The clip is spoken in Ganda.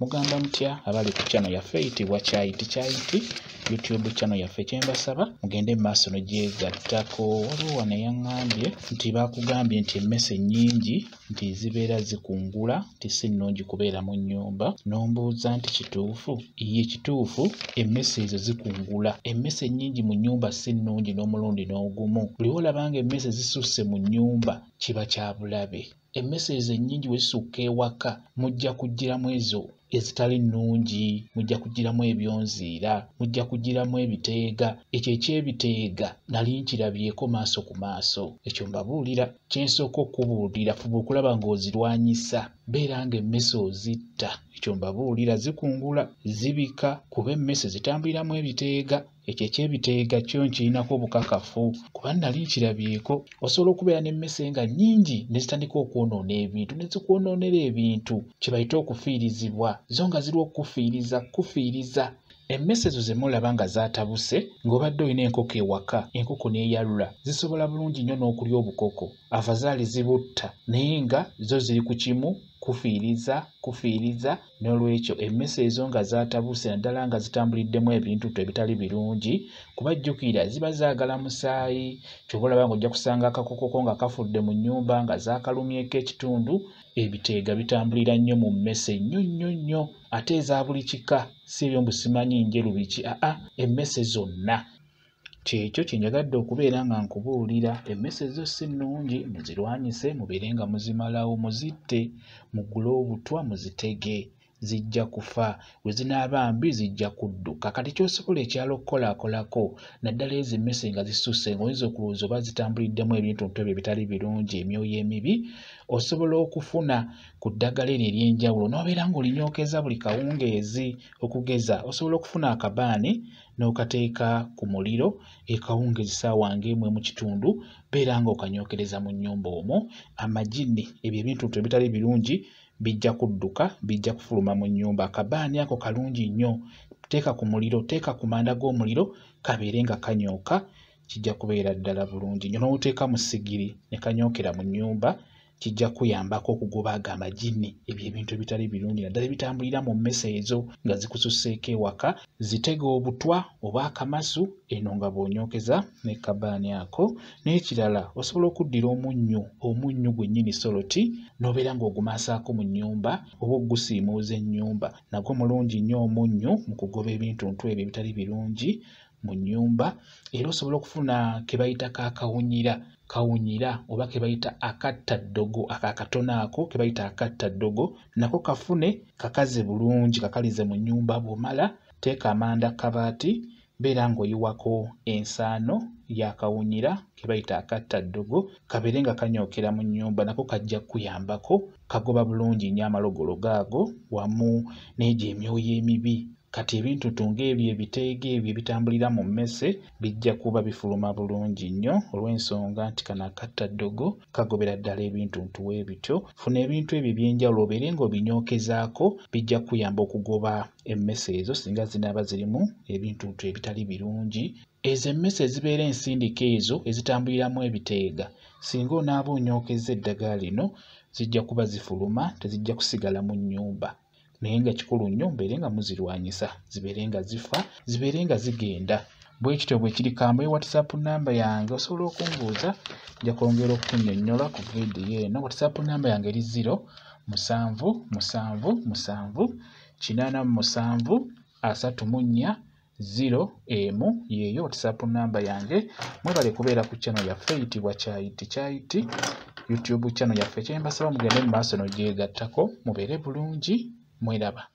mugamba mutya abali ku channel yaffe eyitibwa Kyayiti YouTube channel yaffe kyembasaba mugende maaso n'ogyegattako. Waliwo wano yaŋŋambye nti bakugambye nti emmese nnyingi nti zibeera zikungula nti si nnungi kubeera mu nnyumba. Nombuuza nti kituufu? Ye kituufu, emmese ezo zikungula. Emmese nnyingi mu nnyumba si nnungi n'omulundi n'ogumu. Buli olabanga emmese zisusse mu nnyumba kiba kya bulabe. Emmese ezo ennyingi we zisukka ewaka mujja kugiramu ezo ezitali nnungi, mujja kugiramu ebyonziira, mujja kugiramu ebiteega. Ekyo ekyebiteega nali nkirabyeko maaso ku maaso. Ekyo mbabuulira. Kyensooka okubuulira fuba okulaba ng'ozirwanyisa. Beera nga emmese ozitta. Ekyo mbabuulira. Zikungula, zibika, kuba emmese zitambuliramu ebiteega. Ekyo ekyebiteega kyo nkirinako obukakafu kuba nali nkirabyeko. Osobola okubeera n'emmese nga nnyingi ne zitandika okwonoona ebintu, ne zikwonoonera ebintu kye bayita okufiirizibwa. Zo nga ziri okufiiriza. Emmese ezo ze mulaba nga zaatabuse ng'obadde olina enkoko ewaka, enkoko n'eyalula, zisobola bulungi nnyo n'okulya obukoko. Afazaali zibutta naye nga zo ziri ku kimu kufiiriza. N'olwekyo emmese ezo nga zaatabuse naddala nga zitambuliddemu ebintu ebitali birungi kuba jjukira ziba zaagala musaayi. Ky'oba olaba ng'ojja kusanga akakoko nga kafudde mu nnyumba nga zaakalumyeko ekitundu. Ebiteega bitambulira nnyo mu mmese nnyo. Ate eza buli kika, si ebyo mbu simanyi njeru biki, emmese zonna. Kyekyo kye njagadde okubeera nga nkubuulira. Emmese zo si nnungi, muzirwanyise mubeere nga muzimalawo, muzitte, muggule obutwa muzitege. Zijja kufa. We zinaaba mbi zijja kudduka. Kati ky'osobola ekyalo okukolaakolako naddala ezo emmese nga zisusse ng'oyinza okulowooza oba zitambuliddemu ebintu ebyo ebitali birungi, emyoyo emibi, osobola okufuna ku ddagala eryo ery'enjawulo n'obeera ng'olinyookeza buli kawungeezi. Okugeza osobola okufuna akabaani n'okateeka ku muliro ekawungeezi ssaawa ng'emu mu kitundu, beera ng'okanyookereza mu nnyumba omwo. Amagini ebyo ebintu ebitali birungi bijja kudduka, bijja kufuluma mu nnyumba. Akabaani ako kalungi nnyo. Teeka ku muliro, teeka ku manda g'omuliro, kabeere nga kanyooka, kijja kubeera ddala bulungi nnyo. N'oteeka mu ssigiri ne kanyookera mu nnyumba, kijja kuyambako okugoba ago amagini, ebyo ebintu ebitali birungi naddala ebitambulira mu mmese ezo nga zikususseeko ewaka. Zitega obutwa oba akamasu, eno nga bw'onyookeza ne kabaani ako. N'ekirala osobola okuddira omunnyu gwennyini soloti n'obeera ng'ogumaasaako mu nnyumba oba ogusiimuuza ennyumba. Nagwo mulungi nnyo omunnyu mu kugoba ebintu ebyo ebitali birungi mu nnyumba. Era osobola okufuna ke bayita kawunyira oba ke bayita akattaddogo, akatono ako ke bayita akattaddogo, nako kafune kakaze bulungi, kakalize mu nnyumba. Bw'omala teeka amanda kabaati, beera ng'oyiwako ensaano y'akawunyira ke bayita akattaddogo, kabeere nga kanyookera mu nnyumba. Nako kajja kuyambako, kagoba bulungi nnyo amalogolo gaago wamu n'egyo emyoyo emibi. Kati ebintu ng'ebyo ebiteega ebyo ebitambulira mu mmese bijja kuba bifuluma bulungi nnyo olw'ensonga nti kano akattaddogo kagobera ddala ebintu weebityo. Funa ebintu ebyo eby'enjawulo obeere ng'obinyookezaako, bijja kuyamba okugoba emmese ezo singa zinaaba zirimu ebintu ebitali birungi. Ezo emmese ezibeera ensindika ezo ezitambuliramu ebiteega, singa onaaba onyookeza eddagala lino zijja kuba zifuluma, tezijja kusigala mu nnyumba. Naye nga kikulu nnyo mbeere nga muzirwanyisa, zibeere nga zifa, zibeere nga zigenda. Bwe kityo bwe kiri kambe WhatsApp namba yange osobola okumbuuza, nja kwongera okunnyonnyola ku vidiyo eno. WhatsApp namba yange eri 0778734 yeeyo WhatsApp namba yange. Mwebale kubeera ku channel yaffe eyitibwa Kyayiti YouTube channel yaffe. Kyembasaba mugende mu maaso n'ogyegattako mubeere bulungi. Mweraba.